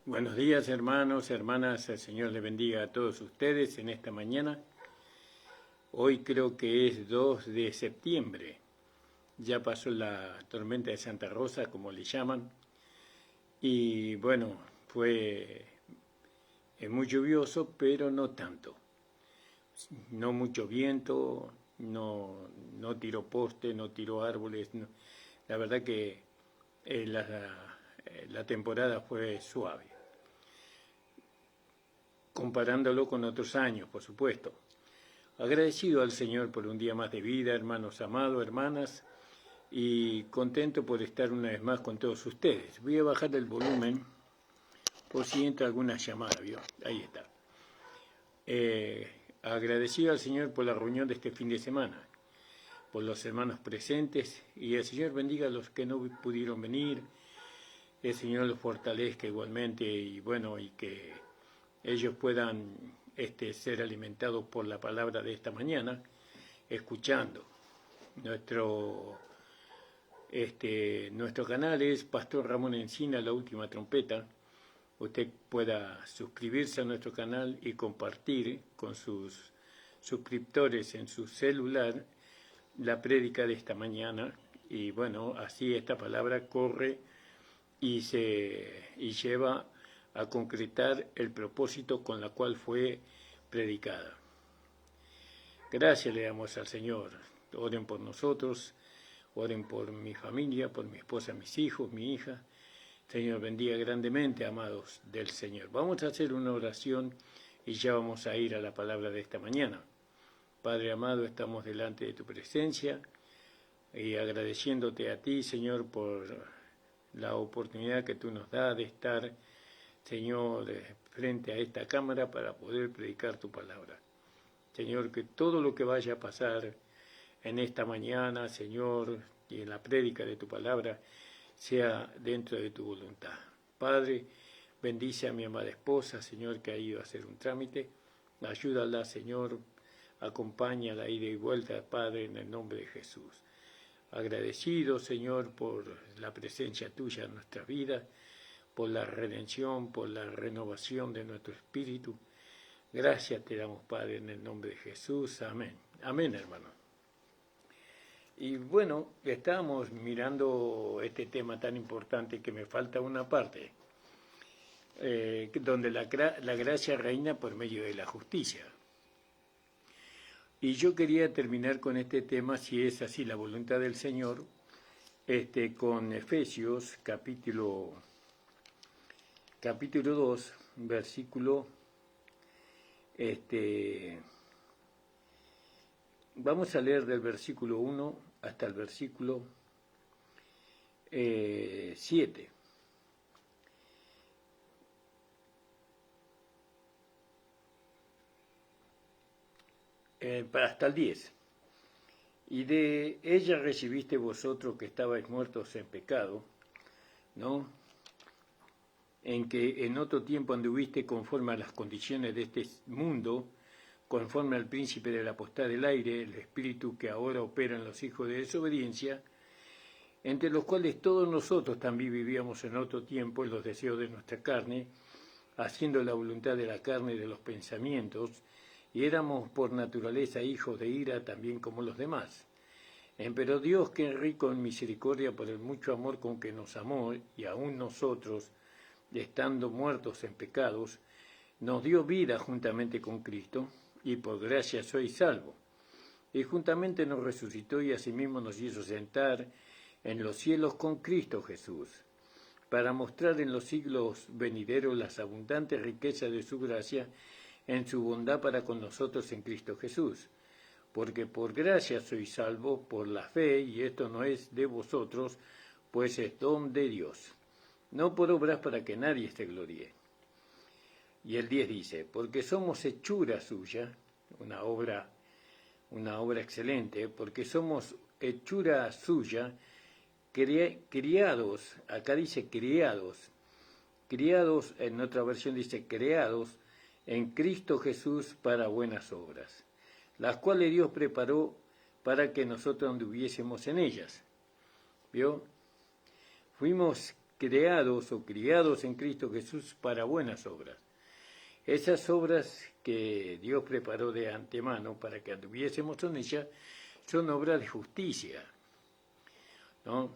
Buenos días, hermanos, hermanas. El Señor les bendiga a todos ustedes en esta mañana. Hoy creo que es 2 de septiembre. Ya pasó la tormenta de Santa Rosa, como le llaman. Y bueno, fue muy lluvioso, pero no tanto. No mucho viento, no tiró postes, no tiró árboles. La verdad que la temporada fue suave, comparándolo con otros años, por supuesto. Agradecido al Señor por un día más de vida, hermanos amados, hermanas, y contento por estar una vez más con todos ustedes. Voy a bajar el volumen por si entra alguna llamada, ¿vio? Ahí está. Agradecido al Señor por la reunión de este fin de semana, por los hermanos presentes, y el Señor bendiga a los que no pudieron venir, el Señor los fortalezca igualmente, y bueno, y que ellos puedan ser alimentados por la palabra de esta mañana, escuchando. Nuestro canal es Pastor Ramón Encina, La Última Trompeta. Usted pueda suscribirse a nuestro canal y compartir con sus suscriptores en su celular la prédica de esta mañana. Y bueno, así esta palabra corre y lleva a concretar el propósito con la cual fue predicada. Gracias le damos al Señor. Oren por nosotros, oren por mi familia, por mi esposa, mis hijos, mi hija. Señor, bendiga grandemente, amados del Señor. Vamos a hacer una oración y ya vamos a ir a la palabra de esta mañana. Padre amado, estamos delante de tu presencia y agradeciéndote a ti, Señor, por la oportunidad que tú nos das de estar, Señor, frente a esta cámara para poder predicar tu palabra. Señor, que todo lo que vaya a pasar en esta mañana, Señor, y en la prédica de tu palabra, sea dentro de tu voluntad. Padre, bendice a mi amada esposa, Señor, que ha ido a hacer un trámite. Ayúdala, Señor, acompáñala ida y vuelta, Padre, en el nombre de Jesús. Agradecido, Señor, por la presencia tuya en nuestra vida, por la redención, por la renovación de nuestro espíritu. Gracias te damos, Padre, en el nombre de Jesús. Amén. Amén, hermano. Y bueno, estábamos mirando este tema tan importante que me falta una parte, donde la gracia reina por medio de la justicia. Y yo quería terminar con este tema, si es así la voluntad del Señor, con Efesios capítulo 2, versículo, vamos a leer del versículo 1 hasta el versículo 7. Hasta el 10. Y de ella recibiste vosotros que estabais muertos en pecado, ¿no? En que en otro tiempo anduviste conforme a las condiciones de este mundo, conforme al príncipe de la potestad del aire, el espíritu que ahora opera en los hijos de desobediencia, entre los cuales todos nosotros también vivíamos en otro tiempo en los deseos de nuestra carne, haciendo la voluntad de la carne y de los pensamientos, y éramos por naturaleza hijos de ira también como los demás. Pero Dios, que es rico en misericordia por el mucho amor con que nos amó, y aún nosotros, estando muertos en pecados, nos dio vida juntamente con Cristo, y por gracia sois salvos. Y juntamente nos resucitó y asimismo nos hizo sentar en los cielos con Cristo Jesús, para mostrar en los siglos venideros las abundantes riquezas de su gracia en su bondad para con nosotros en Cristo Jesús. Porque por gracia sois salvos por la fe, y esto no es de vosotros, pues es don de Dios, no por obras para que nadie se gloríe. Y el 10 dice, porque somos hechura suya, una obra excelente, porque somos hechura suya, criados, acá dice criados, en otra versión dice creados, en Cristo Jesús para buenas obras, las cuales Dios preparó para que nosotros anduviésemos en ellas. ¿Vio? Fuimos creados o criados en Cristo Jesús para buenas obras. Esas obras que Dios preparó de antemano para que anduviésemos en ellas son obras de justicia, ¿no?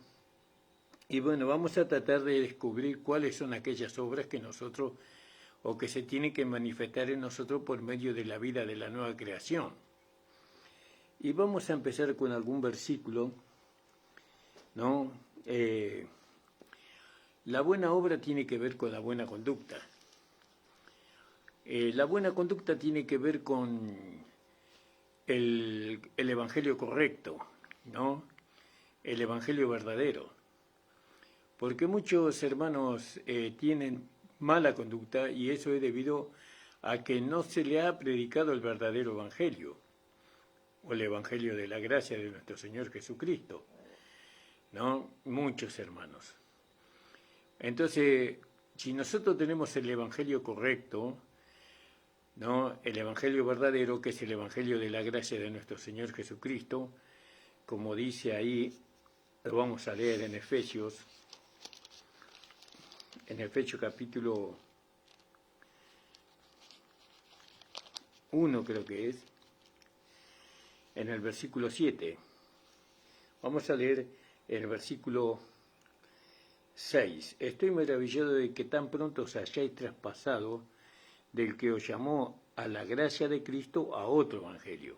Y bueno, vamos a tratar de descubrir cuáles son aquellas obras que nosotros, o que se tienen que manifestar en nosotros por medio de la vida de la nueva creación. Y vamos a empezar con algún versículo, ¿no? La buena obra tiene que ver con la buena conducta. La buena conducta tiene que ver con el evangelio correcto, ¿no? El evangelio verdadero. Porque muchos hermanos tienen mala conducta y eso es debido a que no se le ha predicado el verdadero evangelio, o el evangelio de la gracia de nuestro Señor Jesucristo, ¿no? Muchos hermanos. Entonces, si nosotros tenemos el evangelio correcto, ¿no? El evangelio verdadero, que es el evangelio de la gracia de nuestro Señor Jesucristo, como dice ahí, lo vamos a leer en Efesios capítulo 1, creo que es, en el versículo 7. Vamos a leer el versículo 6. Estoy maravillado de que tan pronto os hayáis traspasado del que os llamó a la gracia de Cristo a otro evangelio.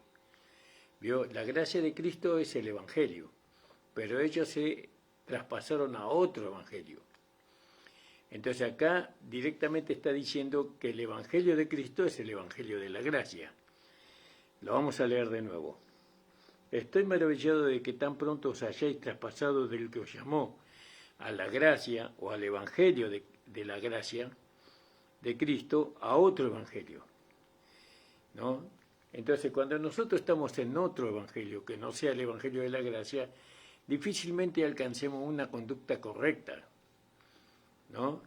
¿Vio? La gracia de Cristo es el evangelio, pero ellos se traspasaron a otro evangelio. Entonces acá directamente está diciendo que el evangelio de Cristo es el evangelio de la gracia. Lo vamos a leer de nuevo. Estoy maravillado de que tan pronto os hayáis traspasado del que os llamó a la gracia o al evangelio de la gracia de Cristo a otro evangelio, ¿no? Entonces, cuando nosotros estamos en otro evangelio que no sea el evangelio de la gracia, difícilmente alcancemos una conducta correcta, ¿no?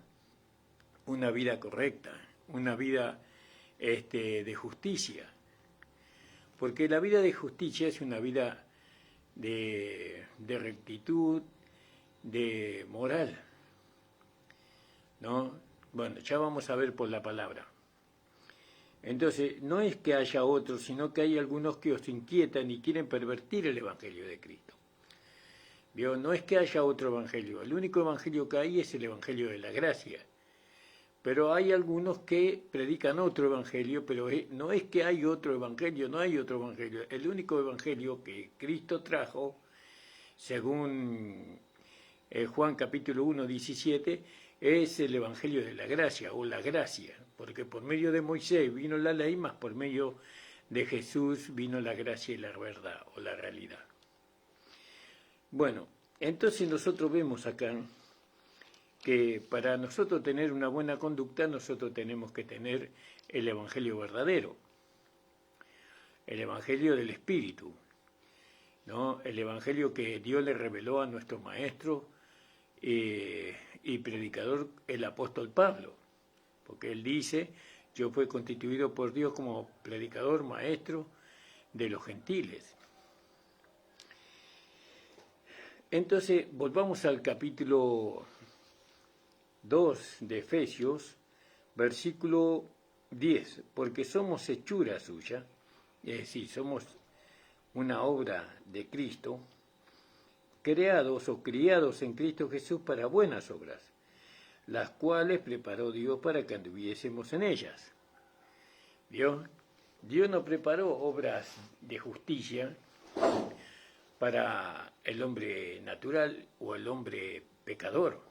Una vida correcta, una vida de justicia. Porque la vida de justicia es una vida de rectitud, de moral, ¿no? Bueno, ya vamos a ver por la palabra. Entonces, no es que haya otros, sino que hay algunos que os inquietan y quieren pervertir el evangelio de Cristo. ¿Vio? No es que haya otro evangelio, el único evangelio que hay es el evangelio de la gracia. Pero hay algunos que predican otro evangelio, pero no es que hay otro evangelio, no hay otro evangelio. El único evangelio que Cristo trajo, según Juan capítulo 1, 17, es el evangelio de la gracia o la gracia, porque por medio de Moisés vino la ley, más por medio de Jesús vino la gracia y la verdad o la realidad. Bueno, entonces nosotros vemos acá que para nosotros tener una buena conducta, nosotros tenemos que tener el evangelio verdadero, el evangelio del Espíritu, ¿no? El evangelio que Dios le reveló a nuestro maestro y predicador, el apóstol Pablo, porque él dice: yo fui constituido por Dios como predicador, maestro de los gentiles. Entonces, volvamos al capítulo 2 de Efesios, versículo 10, porque somos hechura suya, es decir, somos una obra de Cristo, creados o criados en Cristo Jesús para buenas obras, las cuales preparó Dios para que anduviésemos en ellas. ¿Vio? Dios no preparó obras de justicia para el hombre natural o el hombre pecador,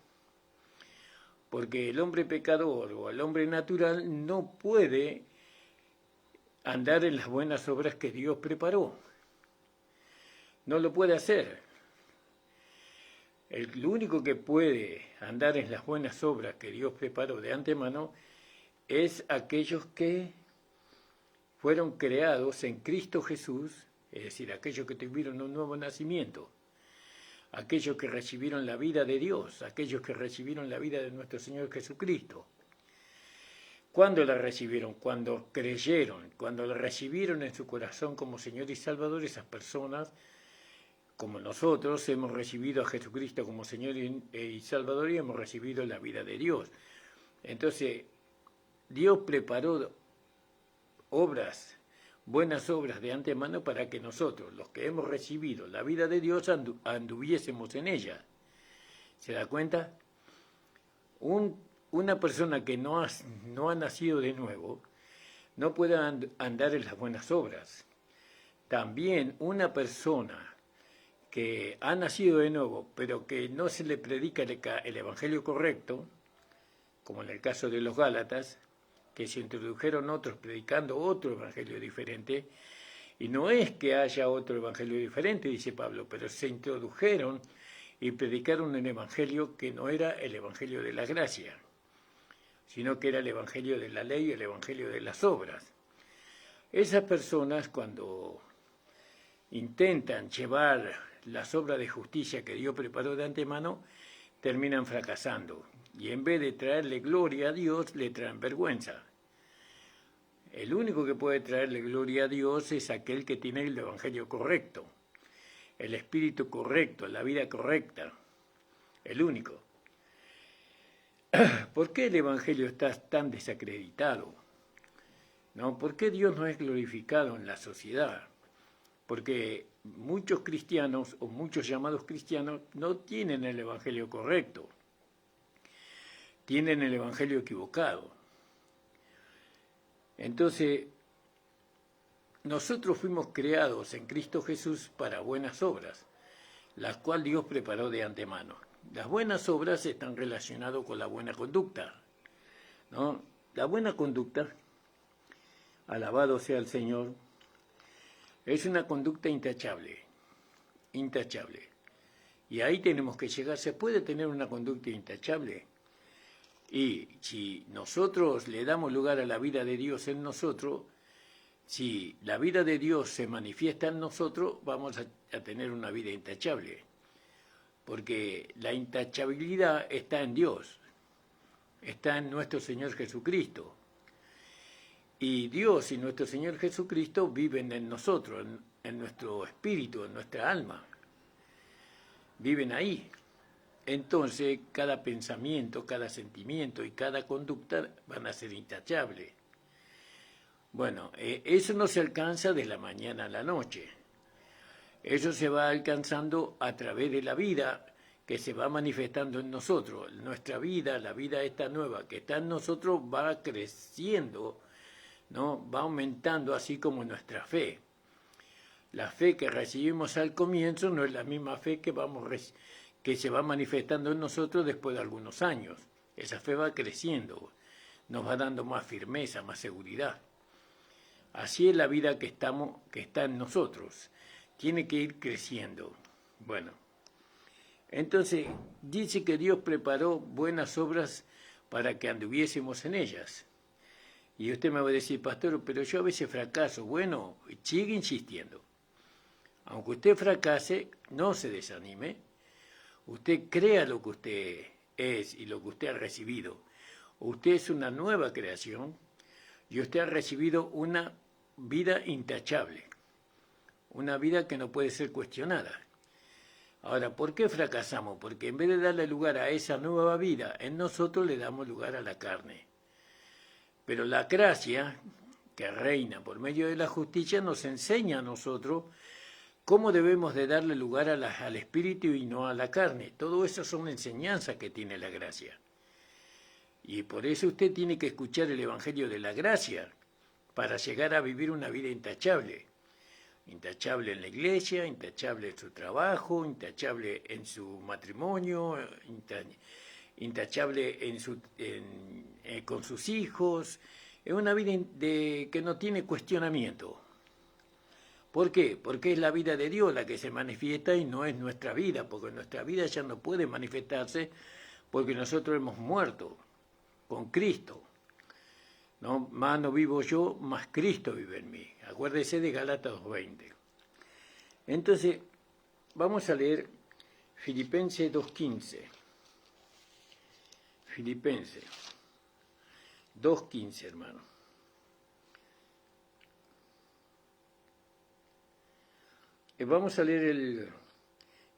porque el hombre pecador o el hombre natural no puede andar en las buenas obras que Dios preparó. No lo puede hacer. El único que puede andar en las buenas obras que Dios preparó de antemano es aquellos que fueron creados en Cristo Jesús, es decir, aquellos que tuvieron un nuevo nacimiento, aquellos que recibieron la vida de Dios, aquellos que recibieron la vida de nuestro Señor Jesucristo. ¿Cuándo la recibieron? Cuando creyeron, cuando la recibieron en su corazón como Señor y Salvador, esas personas como nosotros hemos recibido a Jesucristo como Señor y Salvador y hemos recibido la vida de Dios. Entonces, Dios preparó obras, buenas obras de antemano para que nosotros, los que hemos recibido la vida de Dios, anduviésemos en ella. ¿Se da cuenta? Una persona que no ha nacido de nuevo no puede andar en las buenas obras. También una persona que ha nacido de nuevo, pero que no se le predica el evangelio correcto, como en el caso de los Gálatas, que se introdujeron otros predicando otro evangelio diferente, y no es que haya otro evangelio diferente, dice Pablo, pero se introdujeron y predicaron un evangelio que no era el evangelio de la gracia, sino que era el evangelio de la ley, el evangelio de las obras. Esas personas, cuando intentan llevar las obras de justicia que Dios preparó de antemano, terminan fracasando. Y en vez de traerle gloria a Dios, le traen vergüenza. El único que puede traerle gloria a Dios es aquel que tiene el evangelio correcto, el espíritu correcto, la vida correcta. El único. ¿Por qué el evangelio está tan desacreditado? ¿No? ¿Por qué Dios no es glorificado en la sociedad? Porque muchos cristianos o muchos llamados cristianos no tienen el evangelio correcto, tienen el evangelio equivocado. Entonces, nosotros fuimos creados en Cristo Jesús para buenas obras, las cuales Dios preparó de antemano. Las buenas obras están relacionadas con la buena conducta, ¿no? La buena conducta, alabado sea el Señor, es una conducta intachable, intachable. Y ahí tenemos que llegar. ¿Se puede tener una conducta intachable? Y si nosotros le damos lugar a la vida de Dios en nosotros, si la vida de Dios se manifiesta en nosotros, vamos a tener una vida intachable. Porque la intachabilidad está en Dios, está en nuestro Señor Jesucristo. Y Dios y nuestro Señor Jesucristo viven en nosotros, en nuestro espíritu, en nuestra alma. Viven ahí. Entonces, cada pensamiento, cada sentimiento y cada conducta van a ser intachables. Bueno, eso no se alcanza de la mañana a la noche. Eso se va alcanzando a través de la vida que se va manifestando en nosotros. Nuestra vida, la vida esta nueva que está en nosotros va creciendo, ¿no? Va aumentando así como nuestra fe. La fe que recibimos al comienzo no es la misma fe que se va manifestando en nosotros después de algunos años. Esa fe va creciendo, nos va dando más firmeza, más seguridad. Así es la vida que está en nosotros. Tiene que ir creciendo. Bueno, entonces dice que Dios preparó buenas obras para que anduviésemos en ellas. Y usted me va a decir, pastor, pero yo a veces fracaso. Bueno, sigue insistiendo. Aunque usted fracase, no se desanime. Usted crea lo que usted es y lo que usted ha recibido. Usted es una nueva creación y usted ha recibido una vida intachable. Una vida que no puede ser cuestionada. Ahora, ¿por qué fracasamos? Porque en vez de darle lugar a esa nueva vida, en nosotros le damos lugar a la carne. Pero la gracia, que reina por medio de la justicia, nos enseña a nosotros cómo debemos de darle lugar al espíritu y no a la carne. Todo eso son enseñanzas que tiene la gracia. Y por eso usted tiene que escuchar el evangelio de la gracia para llegar a vivir una vida intachable. Intachable en la iglesia, intachable en su trabajo, intachable en su matrimonio, intachable con sus hijos. Es una vida que no tiene cuestionamiento. ¿Por qué? Porque es la vida de Dios la que se manifiesta y no es nuestra vida, porque nuestra vida ya no puede manifestarse porque nosotros hemos muerto con Cristo. No, más no vivo yo, más Cristo vive en mí. Acuérdese de Gálatas 2:20. Entonces, vamos a leer Filipenses 2:15. Filipenses 2:15, hermano. Vamos a leer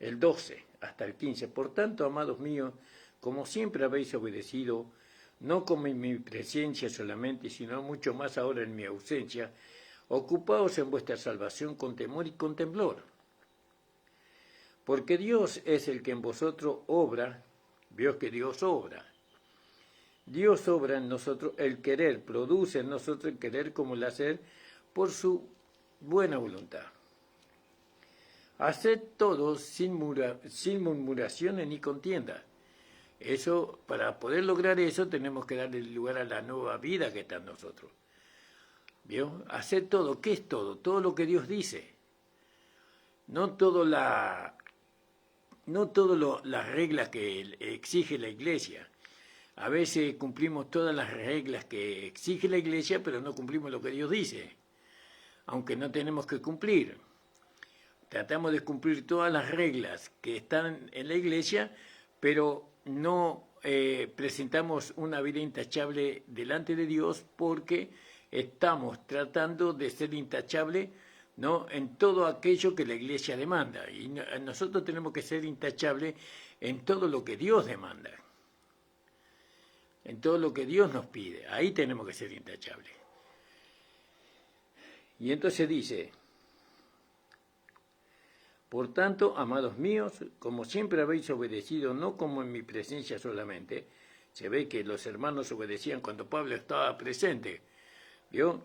el 12 hasta el 15. Por tanto, amados míos, como siempre habéis obedecido, no como en mi presencia solamente, sino mucho más ahora en mi ausencia, ocupaos en vuestra salvación con temor y con temblor. Porque Dios es el que en vosotros obra, veo que Dios obra. Dios obra en nosotros el querer, produce en nosotros el querer como el hacer por su buena voluntad. Haced todo sin murmuraciones ni contiendas. Eso, para poder lograr eso, tenemos que darle lugar a la nueva vida que está en nosotros. ¿Vio? Hacer todo. ¿Qué es todo? Todo lo que Dios dice. No todo las reglas que exige la Iglesia. A veces cumplimos todas las reglas que exige la Iglesia, pero no cumplimos lo que Dios dice, aunque no tenemos que cumplir. Tratamos de cumplir todas las reglas que están en la Iglesia, pero no presentamos una vida intachable delante de Dios porque estamos tratando de ser intachable, ¿no?, en todo aquello que la Iglesia demanda. Y nosotros tenemos que ser intachables en todo lo que Dios demanda, en todo lo que Dios nos pide. Ahí tenemos que ser intachables. Y entonces dice: por tanto, amados míos, como siempre habéis obedecido, no como en mi presencia solamente. Se ve que los hermanos obedecían cuando Pablo estaba presente, ¿vio?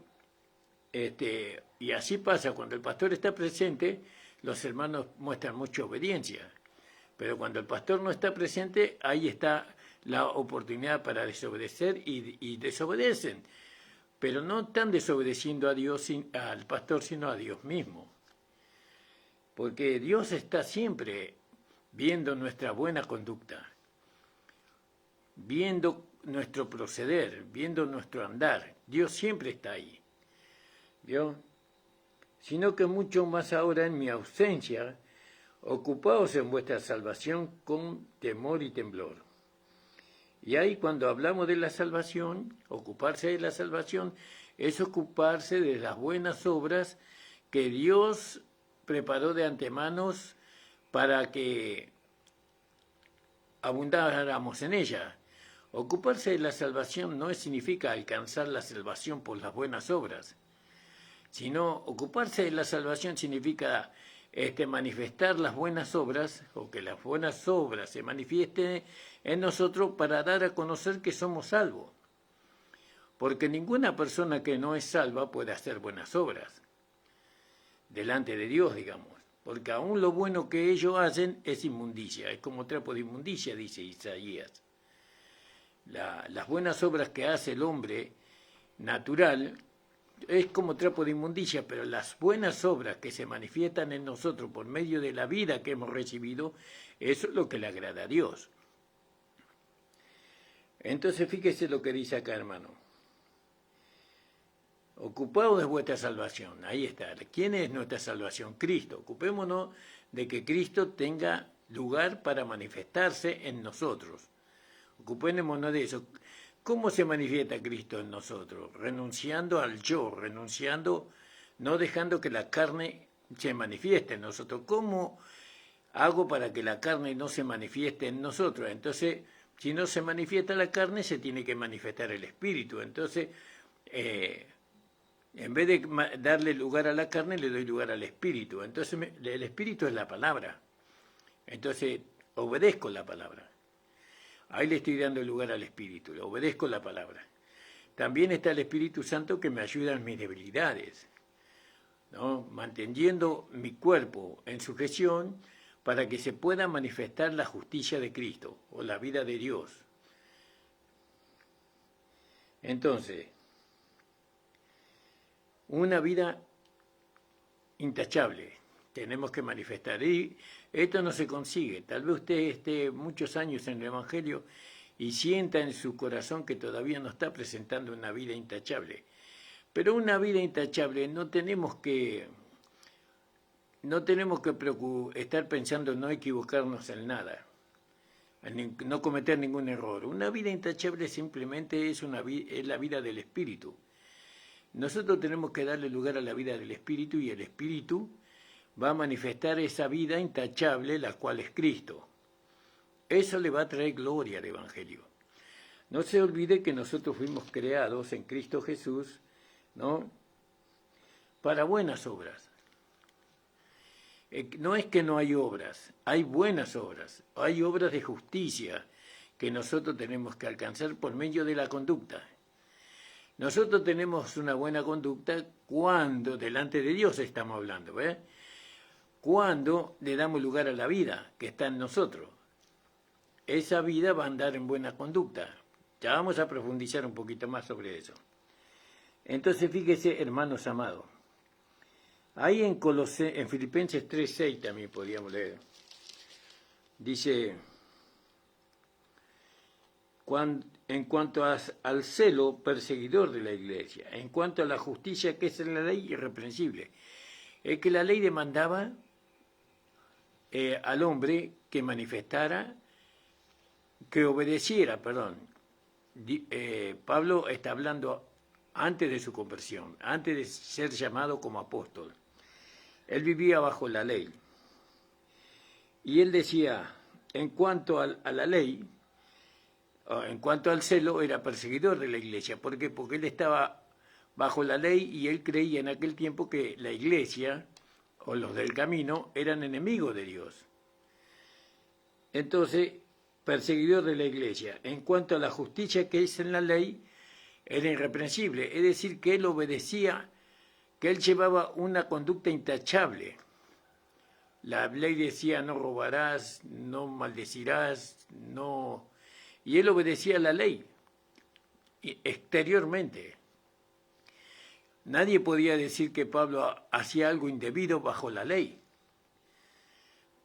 Y así pasa, cuando el pastor está presente, los hermanos muestran mucha obediencia. Pero cuando el pastor no está presente, ahí está la oportunidad para desobedecer y desobedecen. Pero no están desobedeciendo a Dios, al pastor, sino a Dios mismo. Porque Dios está siempre viendo nuestra buena conducta, viendo nuestro proceder, viendo nuestro andar. Dios siempre está ahí, ¿vio? Sino que mucho más ahora en mi ausencia, ocupaos en vuestra salvación con temor y temblor. Y ahí cuando hablamos de la salvación, ocuparse de la salvación es ocuparse de las buenas obras que Dios preparó de antemano para que abundáramos en ella. Ocuparse de la salvación no significa alcanzar la salvación por las buenas obras, sino ocuparse de la salvación significa manifestar las buenas obras, o que las buenas obras se manifiesten en nosotros para dar a conocer que somos salvos. Porque ninguna persona que no es salva puede hacer buenas obras delante de Dios, digamos, porque aún lo bueno que ellos hacen es inmundicia, es como trapo de inmundicia, dice Isaías. Las buenas obras que hace el hombre natural es como trapo de inmundicia, pero las buenas obras que se manifiestan en nosotros por medio de la vida que hemos recibido, eso es lo que le agrada a Dios. Entonces fíjese lo que dice acá, hermano. Ocupaos de vuestra salvación. Ahí está. ¿Quién es nuestra salvación? Cristo. Ocupémonos de que Cristo tenga lugar para manifestarse en nosotros. Ocupémonos de eso. ¿Cómo se manifiesta Cristo en nosotros? Renunciando al yo, no dejando que la carne se manifieste en nosotros. ¿Cómo hago para que la carne no se manifieste en nosotros? Entonces, si no se manifiesta la carne, se tiene que manifestar el Espíritu. Entonces, en vez de darle lugar a la carne, le doy lugar al Espíritu. Entonces, el Espíritu es la palabra. Entonces, obedezco la palabra. Ahí le estoy dando lugar al Espíritu, le obedezco la palabra. También está el Espíritu Santo que me ayuda en mis debilidades, ¿no? Manteniendo mi cuerpo en sujeción para que se pueda manifestar la justicia de Cristo o la vida de Dios. Entonces, una vida intachable tenemos que manifestar. Y esto no se consigue. Tal vez usted esté muchos años en el Evangelio y sienta en su corazón que todavía no está presentando una vida intachable. Pero una vida intachable no tenemos que estar pensando en no equivocarnos en nada, en no cometer ningún error. Una vida intachable simplemente es la vida del Espíritu. Nosotros tenemos que darle lugar a la vida del Espíritu y el Espíritu va a manifestar esa vida intachable, la cual es Cristo. Eso le va a traer gloria al Evangelio. No se olvide que nosotros fuimos creados en Cristo Jesús, ¿no?, para buenas obras. No es que no hay obras, hay buenas obras, hay obras de justicia que nosotros tenemos que alcanzar por medio de la conducta. Nosotros tenemos una buena conducta cuando, delante de Dios estamos hablando, cuando le damos lugar a la vida que está en nosotros. Esa vida va a andar en buena conducta. Ya vamos a profundizar un poquito más sobre eso. Entonces, fíjese, hermanos amados, ahí en Filipenses 3:6 también podríamos leer. Dice, en cuanto al celo perseguidor de la iglesia, en cuanto a la justicia que es en la ley irreprensible, es que la ley demandaba al hombre que manifestara, que obedeciera, Pablo está hablando antes de su conversión, antes de ser llamado como apóstol. Él vivía bajo la ley. Y él decía, en cuanto a la ley, en cuanto al celo, era perseguidor de la iglesia. ¿Por qué? Porque él estaba bajo la ley y él creía en aquel tiempo que la iglesia o los del camino eran enemigos de Dios. Entonces, perseguidor de la iglesia. En cuanto a la justicia que es en la ley, era irreprensible. Es decir, que él obedecía, que él llevaba una conducta intachable. La ley decía, no robarás, no maldecirás, no... Y él obedecía a la ley, exteriormente. Nadie podía decir que Pablo hacía algo indebido bajo la ley.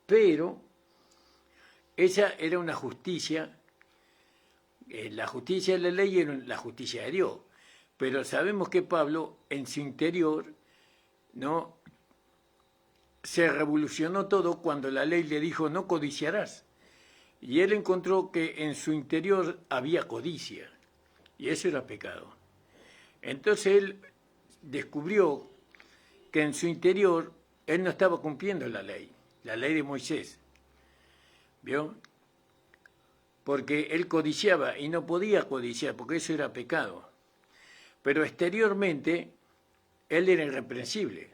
Pero esa era una justicia, la justicia de la ley era la justicia de Dios. Pero sabemos que Pablo, en su interior, ¿no?, se revolucionó todo cuando la ley le dijo, no codiciarás. Y él encontró que en su interior había codicia, y eso era pecado. Entonces él descubrió que en su interior él no estaba cumpliendo la ley de Moisés. ¿Vio? Porque él codiciaba y no podía codiciar, porque eso era pecado. Pero exteriormente él era irreprensible.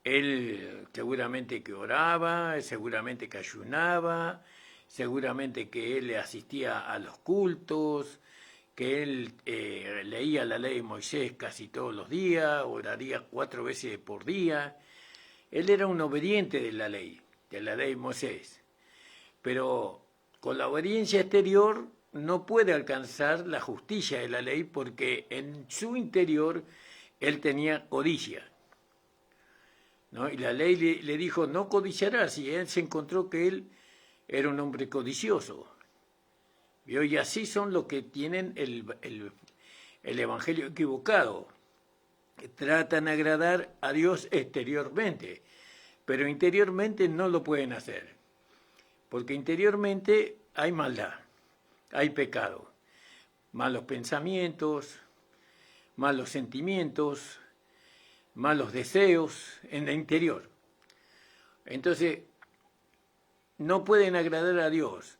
Él seguramente que oraba, seguramente que ayunaba, seguramente que él asistía a los cultos, que él leía la ley de Moisés casi todos los días, oraría 4 veces por día. Él era un obediente de la ley de Moisés. Pero con la obediencia exterior no puede alcanzar la justicia de la ley porque en su interior él tenía codicia, ¿no? Y la ley le dijo, no codiciarás, y él se encontró que él era un hombre codicioso. ¿Vio? Y así son los que tienen el evangelio equivocado. Tratan de agradar a Dios exteriormente, pero interiormente no lo pueden hacer, porque interiormente hay maldad, hay pecado, malos pensamientos, malos sentimientos, malos deseos en el interior. Entonces, no pueden agradar a Dios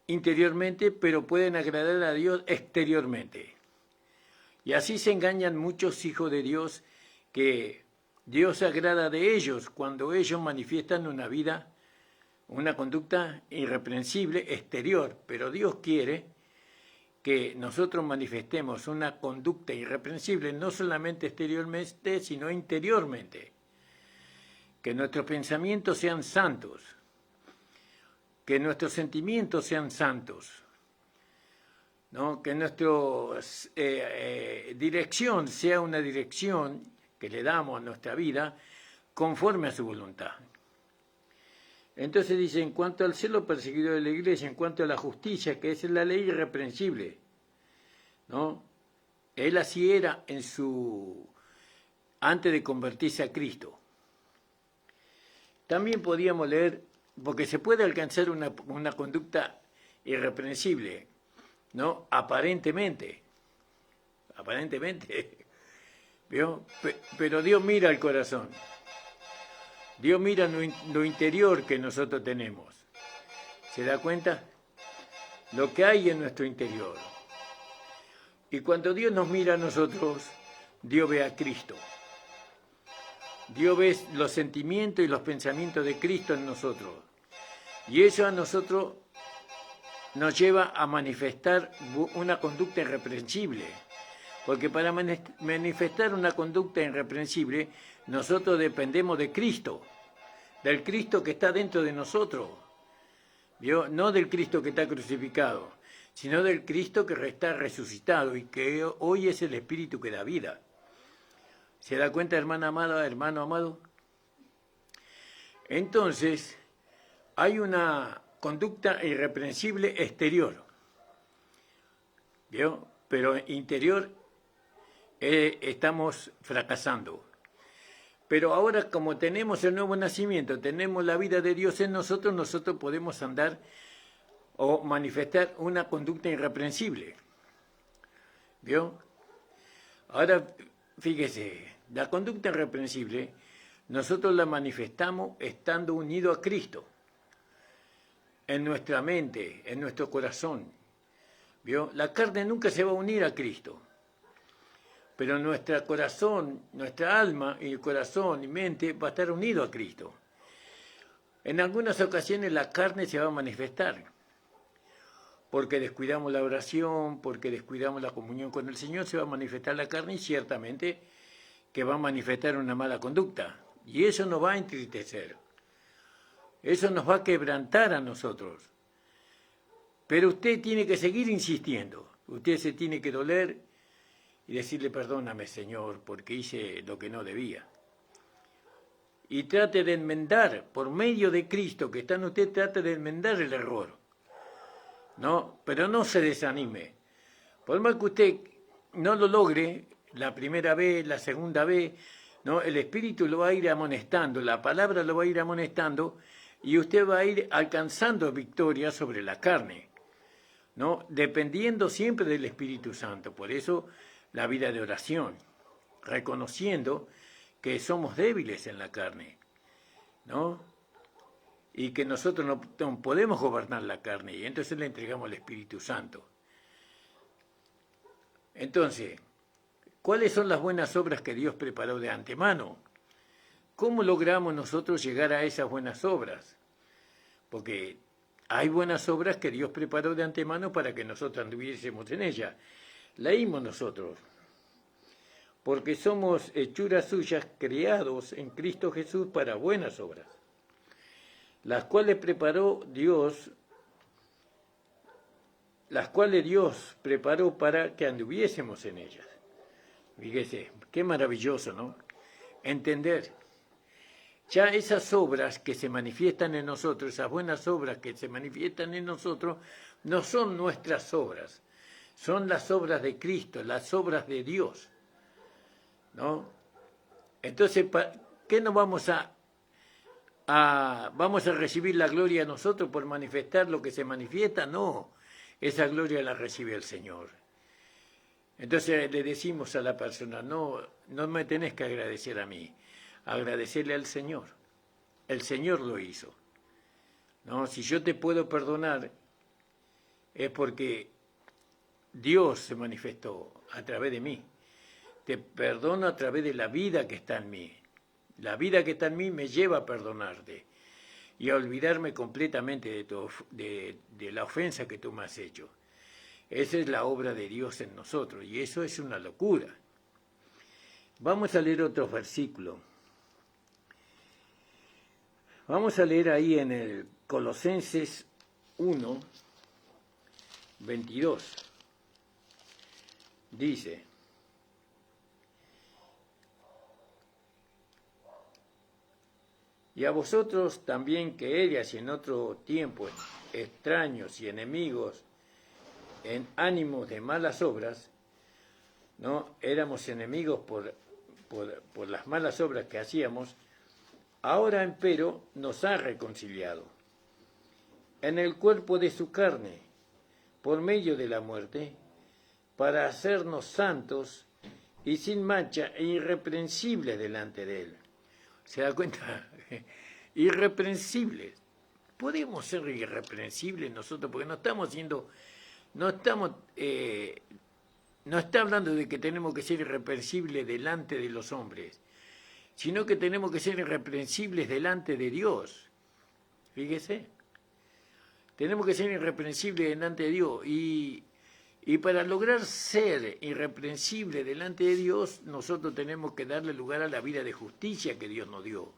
interiormente, pero pueden agradar a Dios exteriormente. Y así se engañan muchos hijos de Dios, que Dios se agrada de ellos cuando ellos manifiestan una vida, una conducta irreprensible exterior, pero Dios quiere que nosotros manifestemos una conducta irreprensible no solamente exteriormente, sino interiormente. Que nuestros pensamientos sean santos, que nuestros sentimientos sean santos, ¿no? Que nuestra dirección sea una dirección que le damos a nuestra vida conforme a su voluntad. Entonces dice, en cuanto al celo perseguidor de la iglesia, en cuanto a la justicia, que es la ley irreprensible, ¿no? Él así era antes de convertirse a Cristo. También podíamos leer, porque se puede alcanzar una conducta irreprensible, ¿no? Aparentemente, ¿vio? Pero Dios mira el corazón. Dios mira lo interior que nosotros tenemos. ¿Se da cuenta? Lo que hay en nuestro interior. Y cuando Dios nos mira a nosotros, Dios ve a Cristo. Dios ve los sentimientos y los pensamientos de Cristo en nosotros. Y eso a nosotros nos lleva a manifestar una conducta irreprensible. Porque para manifestar una conducta irreprensible, nosotros dependemos de Cristo, del Cristo que está dentro de nosotros. ¿Vio? No del Cristo que está crucificado, sino del Cristo que está resucitado y que hoy es el Espíritu que da vida. ¿Se da cuenta, hermana amada, hermano amado? Entonces, hay una conducta irreprensible exterior, ¿vio? Pero interior estamos fracasando. Pero ahora, como tenemos el nuevo nacimiento, tenemos la vida de Dios en nosotros, nosotros podemos andar o manifestar una conducta irreprensible. ¿Vio? Ahora, fíjese, la conducta irreprensible, nosotros la manifestamos estando unidos a Cristo, en nuestra mente, en nuestro corazón. ¿Vio? La carne nunca se va a unir a Cristo, pero nuestro corazón, nuestra alma y el corazón y mente va a estar unido a Cristo. En algunas ocasiones la carne se va a manifestar, porque descuidamos la oración, porque descuidamos la comunión con el Señor, se va a manifestar la carne y ciertamente que va a manifestar una mala conducta. Y eso nos va a entristecer. Eso nos va a quebrantar a nosotros. Pero usted tiene que seguir insistiendo. Usted se tiene que doler y decirle, perdóname, Señor, porque hice lo que no debía. Y trate de enmendar, por medio de Cristo que está en usted, trate de enmendar el error. ¿No? Pero no se desanime. Por más que usted no lo logre, la primera vez, la segunda vez, ¿no? El Espíritu lo va a ir amonestando, la palabra lo va a ir amonestando, y usted va a ir alcanzando victoria sobre la carne, ¿no? Dependiendo siempre del Espíritu Santo. Por eso la vida de oración, reconociendo que somos débiles en la carne, ¿no? Y que nosotros no podemos gobernar la carne, y entonces le entregamos al Espíritu Santo. Entonces, ¿cuáles son las buenas obras que Dios preparó de antemano? ¿Cómo logramos nosotros llegar a esas buenas obras? Porque hay buenas obras que Dios preparó de antemano para que nosotros anduviésemos en ellas. Leímos nosotros, porque somos hechuras suyas, creados en Cristo Jesús para buenas obras, las cuales Dios preparó para que anduviésemos en ellas. Fíjese, qué maravilloso, ¿no? Entender. Ya esas obras que se manifiestan en nosotros, esas buenas obras que se manifiestan en nosotros, no son nuestras obras, son las obras de Cristo, las obras de Dios, ¿no? Entonces, ¿qué nos vamos vamos a recibir la gloria nosotros por manifestar lo que se manifiesta? No, esa gloria la recibe el Señor. Entonces le decimos a la persona, no me tenés que agradecer a mí, agradecerle al Señor. El Señor lo hizo, ¿no? Si yo te puedo perdonar, es porque Dios se manifestó a través de mí. Te perdono a través de la vida que está en mí. La vida que está en mí me lleva a perdonarte y a olvidarme completamente de la ofensa que tú me has hecho. Esa es la obra de Dios en nosotros, y eso es una locura. Vamos a leer otros versículos. Vamos a leer ahí en el Colosenses 1, 22. Dice: y a vosotros también, que erais en otro tiempo extraños y enemigos en ánimos de malas obras, ¿no? Éramos enemigos por las malas obras que hacíamos, ahora empero nos ha reconciliado en el cuerpo de su carne, por medio de la muerte, para hacernos santos y sin mancha e irreprensibles delante de él. ¿Se da cuenta? Irreprensibles. Podemos ser irreprensibles nosotros porque no estamos haciendo, no estamos, no está hablando de que tenemos que ser irreprensibles delante de los hombres, sino que tenemos que ser irreprensibles delante de Dios. Fíjese, tenemos que ser irreprensibles delante de Dios y para lograr ser irreprensibles delante de Dios, nosotros tenemos que darle lugar a la vida de justicia que Dios nos dio.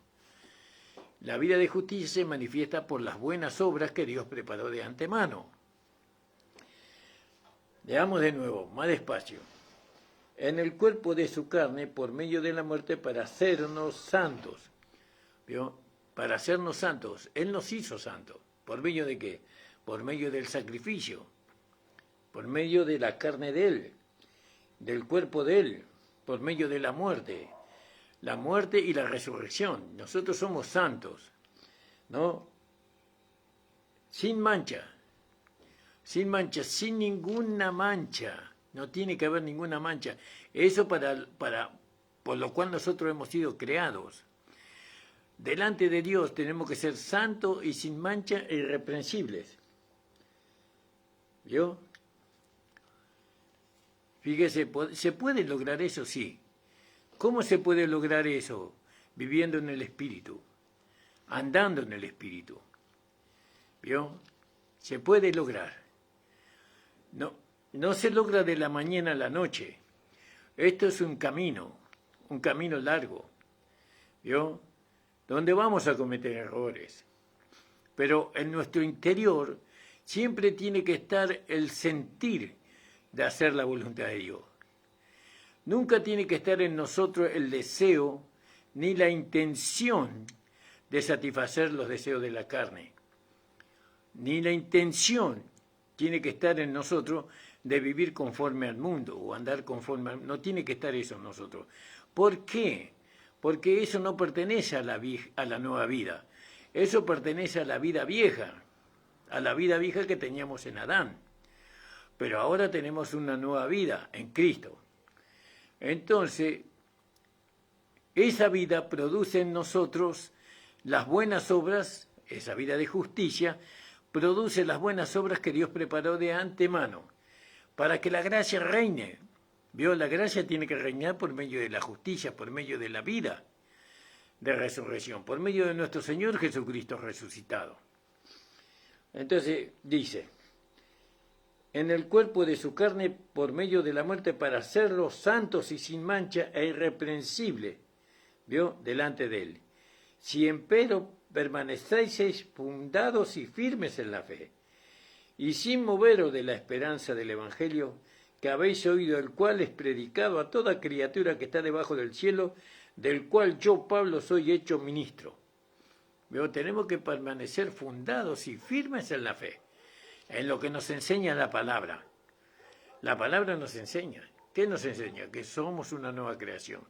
La vida de justicia se manifiesta por las buenas obras que Dios preparó de antemano. Leamos de nuevo, más despacio. En el cuerpo de su carne, por medio de la muerte, para hacernos santos. ¿Vio? Para hacernos santos. Él nos hizo santos. ¿Por medio de qué? Por medio del sacrificio. Por medio de la carne de Él. Del cuerpo de Él. Por medio de la muerte. La muerte y la resurrección. Nosotros somos santos, ¿no? Sin mancha. Sin mancha, sin ninguna mancha. No tiene que haber ninguna mancha. Eso por lo cual nosotros hemos sido creados. Delante de Dios tenemos que ser santos y sin mancha e irreprensibles. ¿Vio? Fíjese, ¿se puede lograr eso? Sí. ¿Cómo se puede lograr eso? Viviendo en el Espíritu, andando en el Espíritu. ¿Vio? Se puede lograr. No se logra de la mañana a la noche. Esto es un camino largo. ¿Vio? Donde vamos a cometer errores. Pero en nuestro interior siempre tiene que estar el sentir de hacer la voluntad de Dios. Nunca tiene que estar en nosotros el deseo ni la intención de satisfacer los deseos de la carne. Ni la intención tiene que estar en nosotros de vivir conforme al mundo o andar conforme al mundo. No tiene que estar eso en nosotros. ¿Por qué? Porque eso no pertenece a la nueva vida. Eso pertenece a la vida vieja que teníamos en Adán. Pero ahora tenemos una nueva vida en Cristo. Entonces, esa vida produce en nosotros las buenas obras, esa vida de justicia, produce las buenas obras que Dios preparó de antemano, para que la gracia reine. ¿Vio? La gracia tiene que reinar por medio de la justicia, por medio de la vida de resurrección, por medio de nuestro Señor Jesucristo resucitado. Entonces, dice, en el cuerpo de su carne por medio de la muerte para hacerlos santos y sin mancha e irreprensibles, ¿vio? Delante de Él. Si empero permanecéis fundados y firmes en la fe, y sin moveros de la esperanza del Evangelio que habéis oído, el cual es predicado a toda criatura que está debajo del cielo, del cual yo, Pablo, soy hecho ministro. ¿Vio? Tenemos que permanecer fundados y firmes en la fe. En lo que nos enseña la palabra. La palabra nos enseña. ¿Qué nos enseña? Que somos una nueva creación,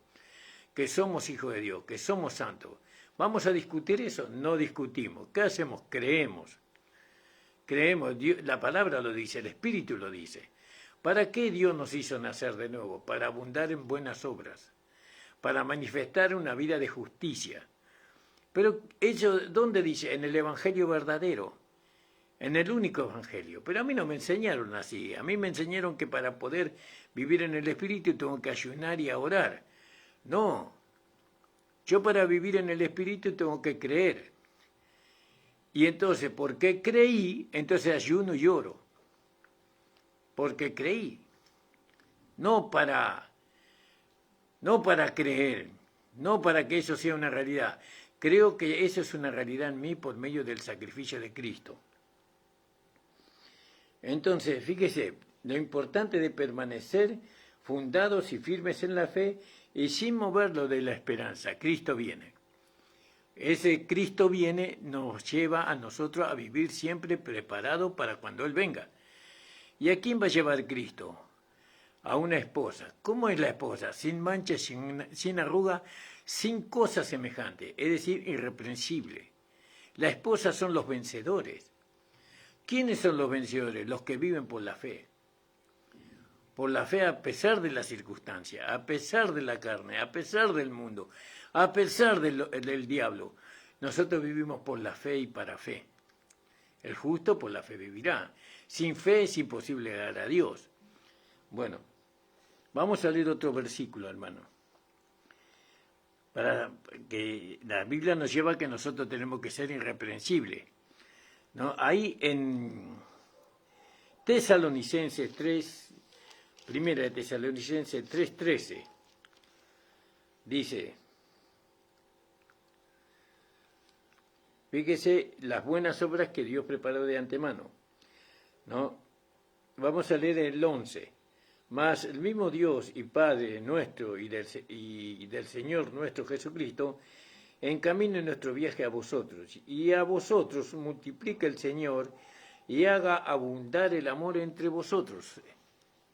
que somos hijos de Dios, que somos santos. ¿Vamos a discutir eso? No discutimos. ¿Qué hacemos? Creemos. Creemos, Dios, la palabra lo dice, el Espíritu lo dice. ¿Para qué Dios nos hizo nacer de nuevo? Para abundar en buenas obras, para manifestar una vida de justicia. Pero eso, ¿dónde dice? En el Evangelio verdadero. En el único evangelio. Pero a mí no me enseñaron así. A mí me enseñaron que para poder vivir en el Espíritu tengo que ayunar y a orar. No. Yo para vivir en el Espíritu tengo que creer. Y entonces, porque creí, entonces ayuno y oro. Porque creí. No para creer. No para que eso sea una realidad. Creo que eso es una realidad en mí por medio del sacrificio de Cristo. Entonces, fíjese, lo importante de permanecer fundados y firmes en la fe y sin moverlo de la esperanza. Cristo viene. Ese Cristo viene nos lleva a nosotros a vivir siempre preparados para cuando Él venga. ¿Y a quién va a llevar Cristo? A una esposa. ¿Cómo es la esposa? Sin mancha, sin arruga, sin cosa semejante, es decir, irreprensible. La esposa son los vencedores. ¿Quiénes son los vencedores? Los que viven por la fe. por la fe a pesar de las circunstancias, a pesar de la carne, a pesar del mundo, a pesar del diablo. Nosotros vivimos por la fe y para fe. El justo por la fe vivirá. Sin fe es imposible agradar a Dios. Bueno, vamos a leer otro versículo, hermano. Para que la Biblia nos lleva a que nosotros tenemos que ser irreprensibles, ¿no? Ahí en Tesalonicenses 3, primera de Tesalonicenses 3:13, dice, fíjese las buenas obras que Dios preparó de antemano, ¿no? Vamos a leer el 11. Mas el mismo Dios y Padre nuestro y del Señor nuestro Jesucristo encamine nuestro viaje a vosotros, y a vosotros multiplique el Señor y haga abundar el amor entre vosotros.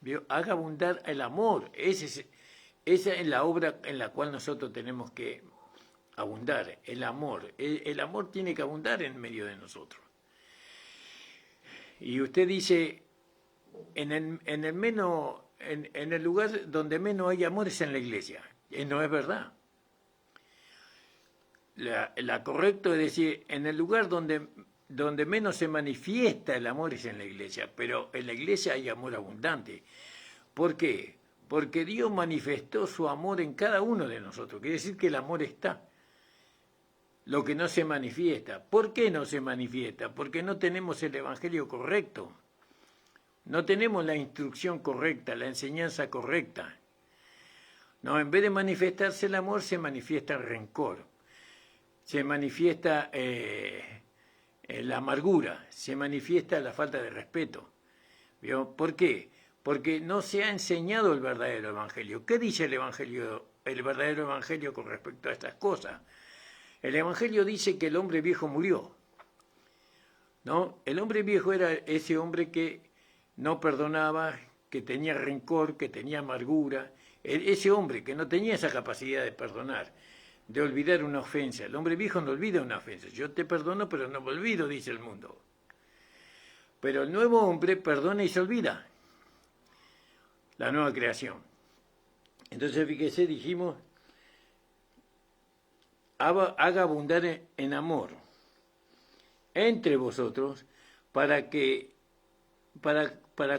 ¿Vio? Haga abundar el amor. Esa es la obra en la cual nosotros tenemos que abundar, el amor. El amor tiene que abundar en medio de nosotros. Y usted dice, en el lugar donde menos hay amor es en la iglesia. No es verdad. La correcto es decir, en el lugar donde menos se manifiesta el amor es en la iglesia, pero en la iglesia hay amor abundante. ¿Por qué? Porque Dios manifestó su amor en cada uno de nosotros. Quiere decir que el amor está. Lo que no se manifiesta. ¿Por qué no se manifiesta? Porque no tenemos el evangelio correcto. No tenemos la instrucción correcta, la enseñanza correcta. No, en vez de manifestarse el amor, se manifiesta el rencor. Se manifiesta la amargura, se manifiesta la falta de respeto. ¿Vio? ¿Por qué? Porque no se ha enseñado el verdadero evangelio. ¿Qué dice el verdadero evangelio con respecto a estas cosas? El evangelio dice que el hombre viejo murió, ¿no? El hombre viejo era ese hombre que no perdonaba, que tenía rencor, que tenía amargura, ese hombre que no tenía esa capacidad de perdonar, de olvidar una ofensa. El hombre viejo no olvida una ofensa. Yo te perdono, pero no me olvido, dice el mundo. Pero el nuevo hombre perdona y se olvida. La nueva creación. Entonces, fíjese, dijimos, haga abundar en amor entre vosotros para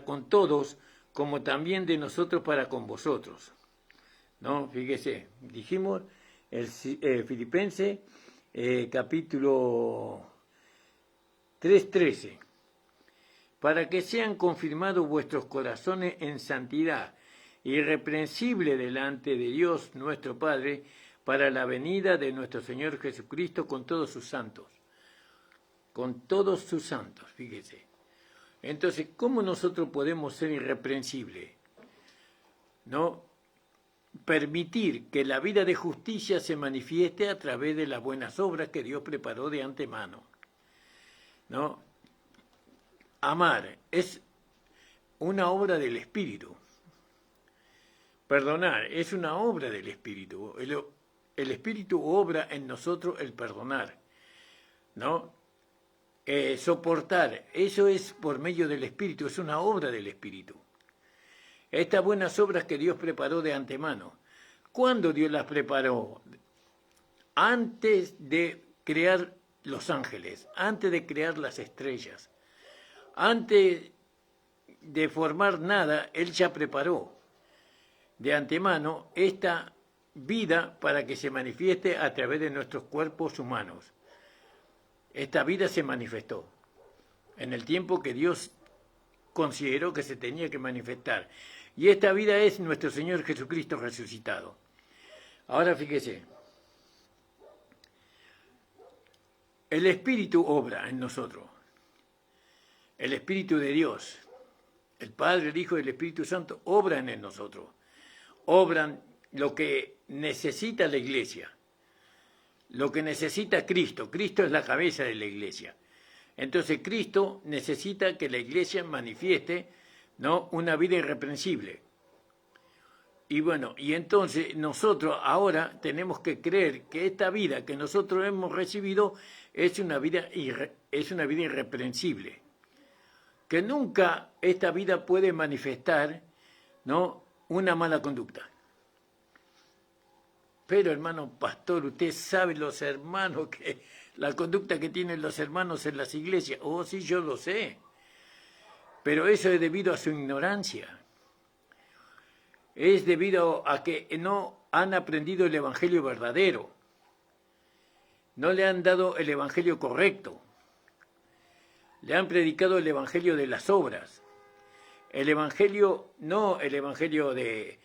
con todos, como también de nosotros para con vosotros. ¿No? Fíjese, dijimos Filipenses capítulo 3:13, para que sean confirmados vuestros corazones en santidad, irreprensible delante de Dios nuestro Padre, para la venida de nuestro Señor Jesucristo con todos sus santos. Con todos sus santos, fíjese. Entonces, ¿cómo nosotros podemos ser irreprensibles? ¿No? Permitir que la vida de justicia se manifieste a través de las buenas obras que Dios preparó de antemano. ¿No? Amar es una obra del Espíritu. Perdonar es una obra del Espíritu. El Espíritu obra en nosotros el perdonar, ¿no? Soportar, eso es por medio del Espíritu, es una obra del Espíritu. Estas buenas obras que Dios preparó de antemano. ¿Cuándo Dios las preparó? Antes de crear los ángeles, antes de crear las estrellas, antes de formar nada, Él ya preparó de antemano esta vida para que se manifieste a través de nuestros cuerpos humanos. Esta vida se manifestó en el tiempo que Dios consideró que se tenía que manifestar. Y esta vida es nuestro Señor Jesucristo resucitado. Ahora fíjese, el Espíritu obra en nosotros. El Espíritu de Dios, el Padre, el Hijo y el Espíritu Santo obran en nosotros. Obran lo que necesita la iglesia, lo que necesita Cristo. Cristo es la cabeza de la iglesia. Entonces Cristo necesita que la iglesia manifieste, ¿no?, una vida irreprensible. Y bueno, y entonces nosotros ahora tenemos que creer que esta vida que nosotros hemos recibido es una vida irreprensible. Que nunca esta vida puede manifestar, ¿no? Una mala conducta. Pero, hermano pastor, usted sabe los hermanos, que la conducta que tienen los hermanos en las iglesias. Oh, sí, yo lo sé. Pero eso es debido a su ignorancia. Es debido a que no han aprendido el evangelio verdadero. No le han dado el evangelio correcto. Le han predicado el evangelio de las obras. El evangelio, no el evangelio de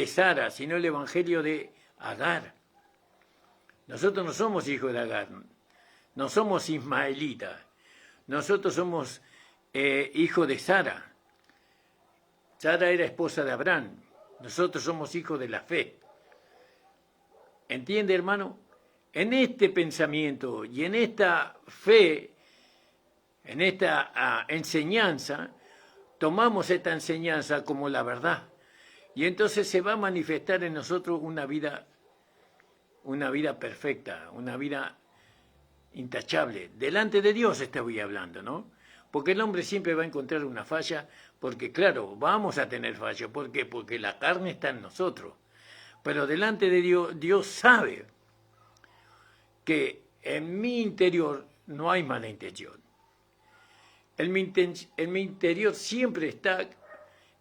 Sara, sino el evangelio de Agar. Nosotros no somos hijos de Agar, no somos ismaelitas. Nosotros somos hijos de Sara. Sara era esposa de Abraham. Nosotros somos hijos de la fe. ¿Entiende, hermano? En este pensamiento y en esta fe, en esta enseñanza, tomamos esta enseñanza como la verdad. Y entonces se va a manifestar en nosotros una vida perfecta, una vida intachable. Delante de Dios estoy hablando, ¿no? Porque el hombre siempre va a encontrar una falla, porque claro, vamos a tener falla. ¿Por qué? Porque la carne está en nosotros. Pero delante de Dios, Dios sabe que en mi interior no hay mala intención. En mi interior siempre está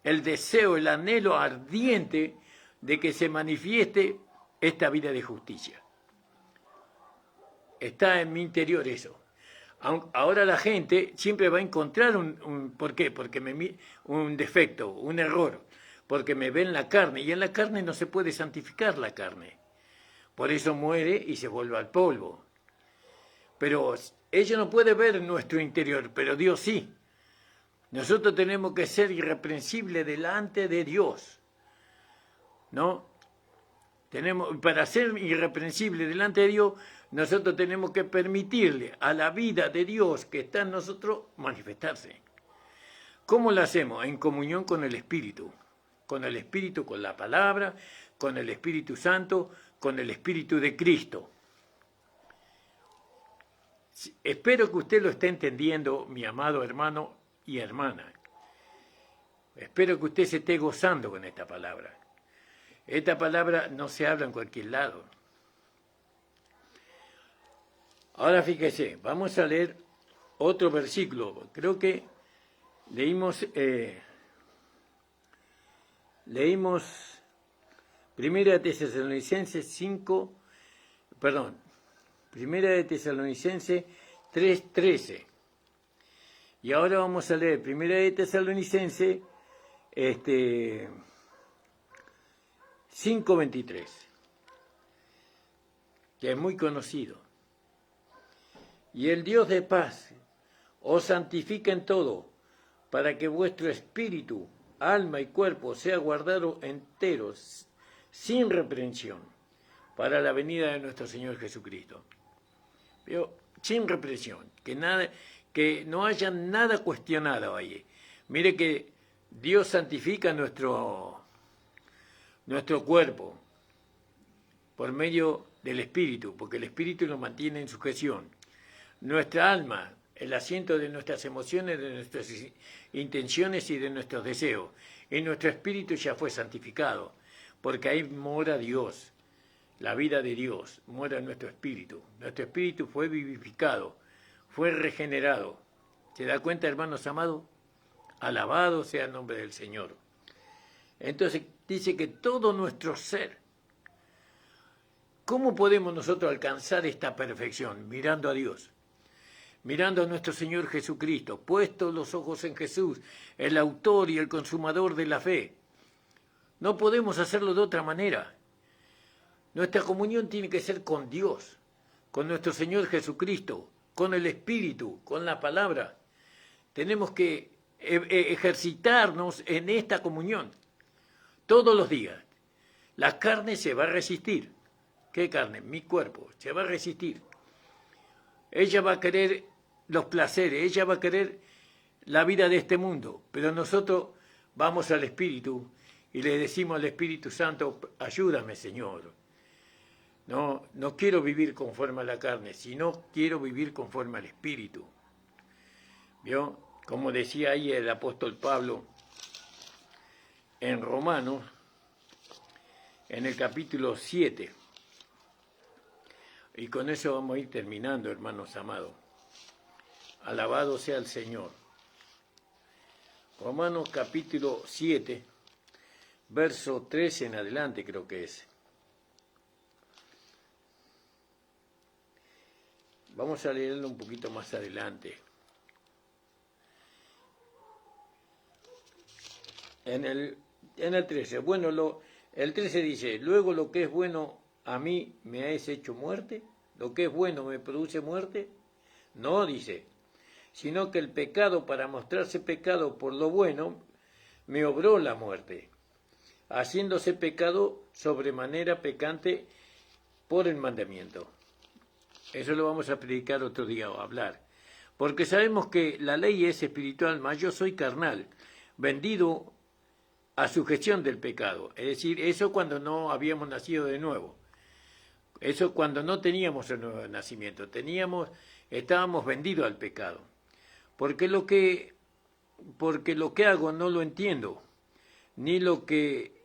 el deseo, el anhelo ardiente de que se manifieste esta vida de justicia. Está en mi interior eso. Ahora la gente siempre va a encontrar ¿por qué? Porque un defecto, un error, porque me ve en la carne, y en la carne no se puede santificar la carne. Por eso muere y se vuelve al polvo. Pero ella no puede ver nuestro interior, pero Dios sí. Nosotros tenemos que ser irreprensibles delante de Dios, ¿no? Para ser irreprensibles delante de Dios, nosotros tenemos que permitirle a la vida de Dios que está en nosotros manifestarse. ¿Cómo lo hacemos? En comunión con el Espíritu, con la palabra, con el Espíritu Santo, con el Espíritu de Cristo. Espero que usted lo esté entendiendo, mi amado hermano y hermana. Espero que usted se esté gozando con esta palabra. Esta palabra no se habla en cualquier lado. Ahora fíjese, vamos a leer otro versículo. Creo que leímos Primera de Tesalonicenses 3:13. Y ahora vamos a leer Primera de Tesalonicenses 5:23, que es muy conocido. Y el Dios de paz os santifica en todo, para que vuestro espíritu, alma y cuerpo sea guardado enteros, sin reprensión, para la venida de nuestro Señor Jesucristo. Pero sin reprensión, que no haya nada cuestionado ahí. Mire que Dios santifica nuestro cuerpo por medio del Espíritu, porque el Espíritu lo mantiene en sujeción. Nuestra alma, el asiento de nuestras emociones, de nuestras intenciones y de nuestros deseos. Y nuestro espíritu ya fue santificado, porque ahí mora Dios, la vida de Dios, mora en nuestro espíritu. Nuestro espíritu fue vivificado, fue regenerado. ¿Se da cuenta, hermanos amados? Alabado sea el nombre del Señor. Entonces dice que todo nuestro ser, ¿cómo podemos nosotros alcanzar esta perfección? Mirando a Dios, mirando a nuestro Señor Jesucristo, puestos los ojos en Jesús, el autor y el consumador de la fe. No podemos hacerlo de otra manera. Nuestra comunión tiene que ser con Dios, con nuestro Señor Jesucristo, con el Espíritu, con la palabra. Tenemos que ejercitarnos en esta comunión todos los días. La carne se va a resistir. ¿Qué carne? Mi cuerpo se va a resistir. Ella va a querer los placeres, ella va a querer la vida de este mundo, pero nosotros vamos al Espíritu y le decimos al Espíritu Santo, ayúdame, Señor. No quiero vivir conforme a la carne, sino quiero vivir conforme al Espíritu. ¿Vio? Como decía ahí el apóstol Pablo, en Romanos, en el capítulo 7. Y con eso vamos a ir terminando, hermanos amados. Alabado sea el Señor. Romanos capítulo 7, verso 13 en adelante creo que es. Vamos a leerlo un poquito más adelante. En el 13, bueno, el 13 dice, luego lo que es bueno a mí me has hecho muerte, lo que es bueno me produce muerte. No, dice, sino que el pecado, para mostrarse pecado por lo bueno, me obró la muerte, haciéndose pecado sobremanera pecante por el mandamiento. Eso lo vamos a predicar otro día o hablar. Porque sabemos que la ley es espiritual, mas yo soy carnal, vendido a sujeción del pecado. Es decir, eso cuando no habíamos nacido de nuevo. Eso cuando no teníamos el nuevo nacimiento. Estábamos vendidos al pecado. Porque lo que hago no lo entiendo. Ni lo que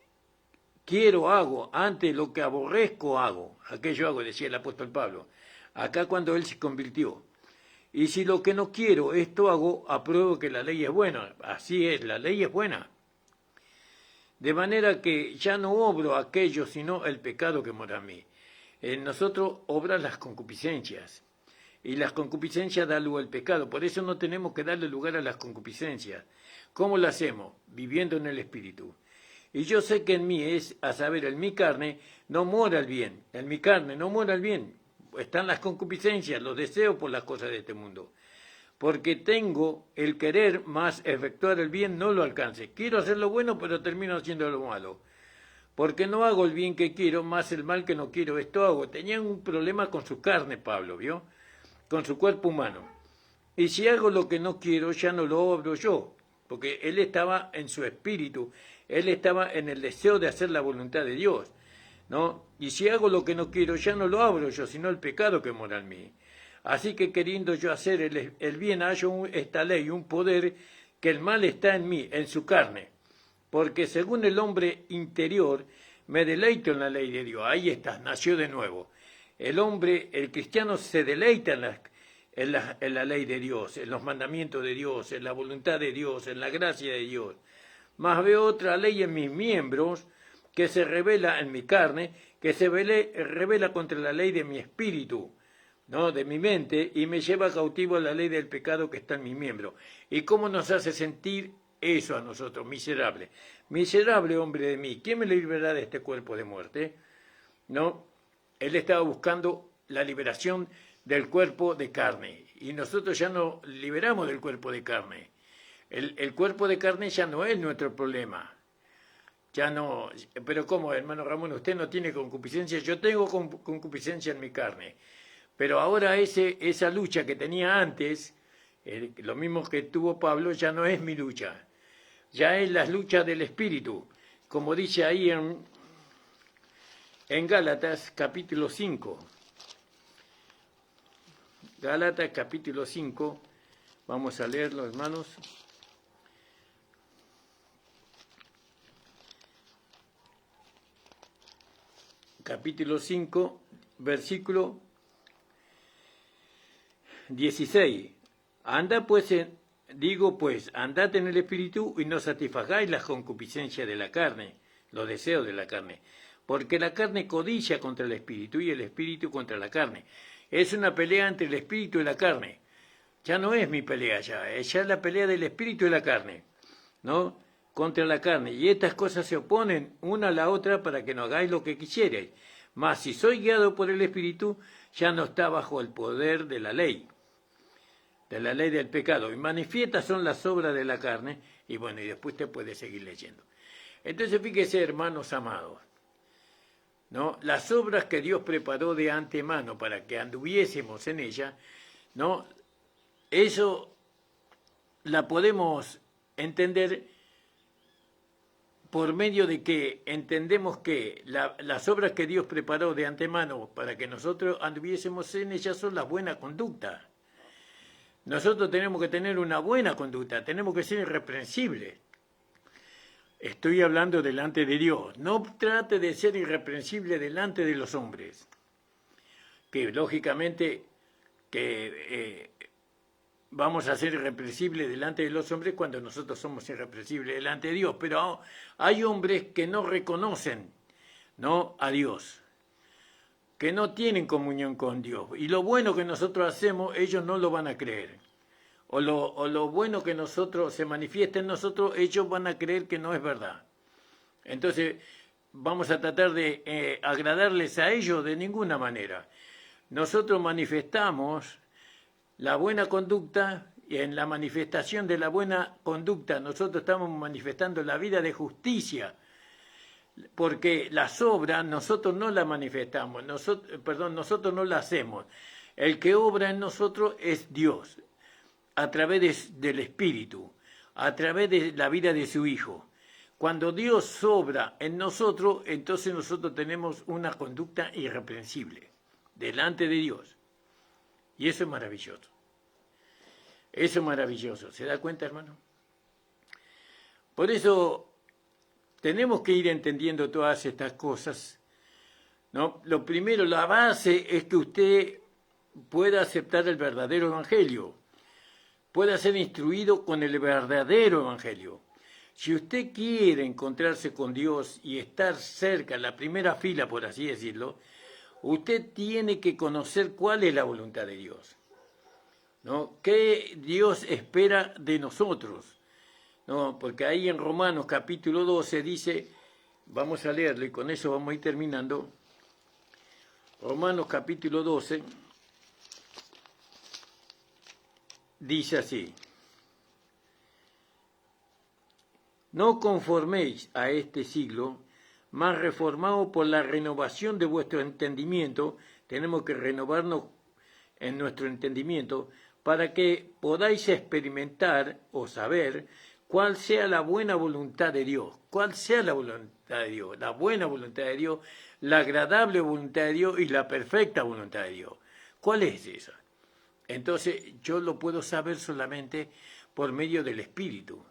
quiero hago, antes lo que aborrezco hago. Aquello hago, decía el apóstol Pablo. Acá cuando él se convirtió. Y si lo que no quiero, esto hago, apruebo que la ley es buena. Así es, la ley es buena. De manera que ya no obro aquello, sino el pecado que mora en mí. En nosotros obran las concupiscencias. Y las concupiscencias dan lugar al pecado. Por eso no tenemos que darle lugar a las concupiscencias. ¿Cómo lo hacemos? Viviendo en el Espíritu. Y yo sé que en mí es, a saber, en mi carne no mora el bien. En mi carne no mora el bien. Están las concupiscencias, los deseos por las cosas de este mundo. Porque tengo el querer, más efectuar el bien no lo alcance. Quiero hacer lo bueno, pero termino haciendo lo malo. Porque no hago el bien que quiero, más el mal que no quiero. Esto hago. Tenían un problema con su carne, Pablo, ¿vio? Con su cuerpo humano. Y si hago lo que no quiero, ya no lo obro yo. Porque él estaba en su espíritu. Él estaba en el deseo de hacer la voluntad de Dios, ¿no? Y si hago lo que no quiero, ya no lo abro yo, sino el pecado que mora en mí. Así que queriendo yo hacer el bien, hallo esta ley, un poder, que el mal está en mí, en su carne. Porque según el hombre interior, me deleito en la ley de Dios. Ahí está, nació de nuevo. El cristiano se deleita en la ley de Dios, en los mandamientos de Dios, en la voluntad de Dios, en la gracia de Dios. Mas veo otra ley en mis miembros, que se revela en mi carne, que se revela contra la ley de mi espíritu, ¿no? De mi mente, y me lleva cautivo a la ley del pecado que está en mi miembro. ¿Y cómo nos hace sentir eso a nosotros? Miserable. Miserable hombre de mí, ¿quién me librará de este cuerpo de muerte? ¿No? Él estaba buscando la liberación del cuerpo de carne, y nosotros ya no liberamos del cuerpo de carne. El cuerpo de carne ya no es nuestro problema. Ya no, pero ¿cómo, hermano Ramón? Usted no tiene concupiscencia. Yo tengo concupiscencia en mi carne. Pero ahora esa lucha que tenía antes, lo mismo que tuvo Pablo, ya no es mi lucha. Ya es la lucha del Espíritu. Como dice ahí en Gálatas capítulo 5. Gálatas capítulo 5. Vamos a leerlo, hermanos. Capítulo 5, versículo 16. Anda pues, andad en el Espíritu y no satisfagáis las concupiscencias de la carne, los deseos de la carne. Porque la carne codicia contra el Espíritu y el Espíritu contra la carne. Es una pelea entre el Espíritu y la carne. Ya no es mi pelea ya es la pelea del Espíritu y la carne, ¿no? Contra la carne, y estas cosas se oponen una a la otra para que no hagáis lo que quisierais. Mas si soy guiado por el Espíritu, ya no está bajo el poder de la ley del pecado. Y manifiestas son las obras de la carne, y bueno, y después te puedes seguir leyendo. Entonces fíjese, hermanos amados, ¿no? Las obras que Dios preparó de antemano para que anduviésemos en ella, ¿no? Eso la podemos entender por medio de que entendemos que las obras que Dios preparó de antemano para que nosotros anduviésemos en ellas son la buena conducta. Nosotros tenemos que tener una buena conducta, tenemos que ser irreprensibles. Estoy hablando delante de Dios. No trate de ser irreprensible delante de los hombres, que lógicamente que vamos a ser irreprensibles delante de los hombres cuando nosotros somos irreprensibles delante de Dios. Pero hay hombres que no reconocen, ¿no?, a Dios, que no tienen comunión con Dios. Y lo bueno que nosotros hacemos, ellos no lo van a creer. O lo bueno que nosotros se manifiesta en nosotros, ellos van a creer que no es verdad. Entonces, vamos a tratar de agradarles a ellos de ninguna manera. Nosotros manifestamos la buena conducta, y en la manifestación de la buena conducta nosotros estamos manifestando la vida de justicia, porque las obras nosotros no las manifestamos, nosotros no las hacemos. El que obra en nosotros es Dios, a través del Espíritu, a través de la vida de su Hijo. Cuando Dios obra en nosotros, entonces nosotros tenemos una conducta irreprensible delante de Dios. Y eso es maravilloso. Eso es maravilloso. ¿Se da cuenta, hermano? Por eso tenemos que ir entendiendo todas estas cosas, ¿no? Lo primero, la base es que usted pueda aceptar el verdadero evangelio, pueda ser instruido con el verdadero evangelio. Si usted quiere encontrarse con Dios y estar cerca, en la primera fila, por así decirlo, usted tiene que conocer cuál es la voluntad de Dios, ¿no? ¿Qué Dios espera de nosotros? ¿No? Porque ahí en Romanos capítulo 12 dice, vamos a leerlo y con eso vamos a ir terminando. Romanos capítulo 12 dice así: no conforméis a este siglo, mas reformaos por la renovación de vuestro entendimiento. Tenemos que renovarnos en nuestro entendimiento para que podáis experimentar o saber cuál sea la buena voluntad de Dios. ¿Cuál sea la voluntad de Dios? La buena voluntad de Dios, la agradable voluntad de Dios y la perfecta voluntad de Dios. ¿Cuál es esa? Entonces yo lo puedo saber solamente por medio del Espíritu.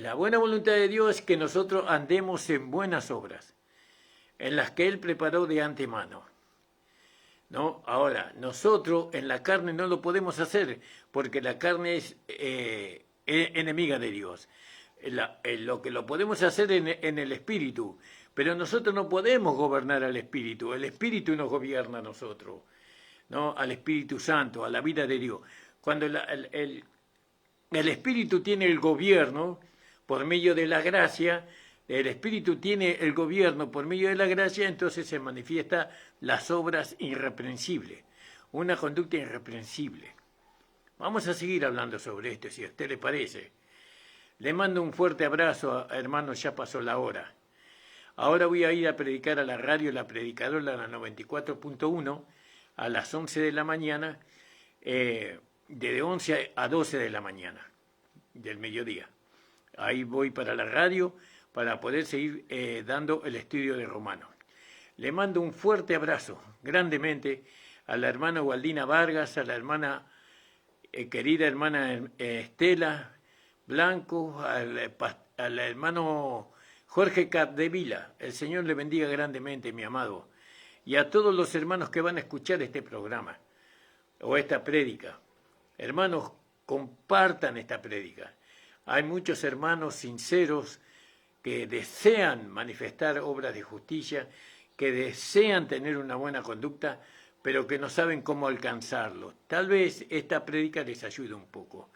La buena voluntad de Dios es que nosotros andemos en buenas obras, en las que Él preparó de antemano, ¿no? Ahora, nosotros en la carne no lo podemos hacer, porque la carne es enemiga de Dios. Lo que lo podemos hacer en el Espíritu, pero nosotros no podemos gobernar al Espíritu. El Espíritu nos gobierna a nosotros, ¿no? Al Espíritu Santo, a la vida de Dios. Cuando el Espíritu tiene el gobierno por medio de la gracia, el Espíritu tiene el gobierno por medio de la gracia, entonces se manifiesta las obras irreprensibles, una conducta irreprensible. Vamos a seguir hablando sobre esto, si a usted le parece. Le mando un fuerte abrazo, hermanos, ya pasó la hora. Ahora voy a ir a predicar a la radio La Predicadora, la 94.1, a las 11 de la mañana, de 11 a 12 de la mañana, del mediodía. Ahí voy para la radio para poder seguir dando el estudio de Romanos. Le mando un fuerte abrazo, grandemente, a la hermana Waldina Vargas, a la hermana, querida hermana Estela Blanco, al hermano Jorge Capdevila. El Señor le bendiga grandemente, mi amado. Y a todos los hermanos que van a escuchar este programa o esta prédica. Hermanos, compartan esta prédica. Hay muchos hermanos sinceros que desean manifestar obras de justicia, que desean tener una buena conducta, pero que no saben cómo alcanzarlo. Tal vez esta prédica les ayude un poco.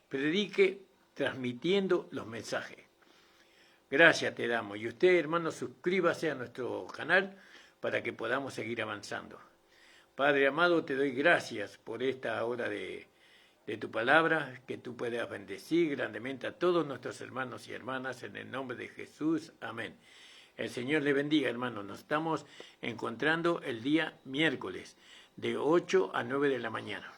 Predique transmitiendo los mensajes. Gracias te damos. Y usted, hermano, suscríbase a nuestro canal para que podamos seguir avanzando. Padre amado, te doy gracias por esta hora de tu palabra, que tú puedas bendecir grandemente a todos nuestros hermanos y hermanas en el nombre de Jesús. Amén. El Señor le bendiga, hermano. Nos estamos encontrando el día miércoles de 8 a 9 de la mañana.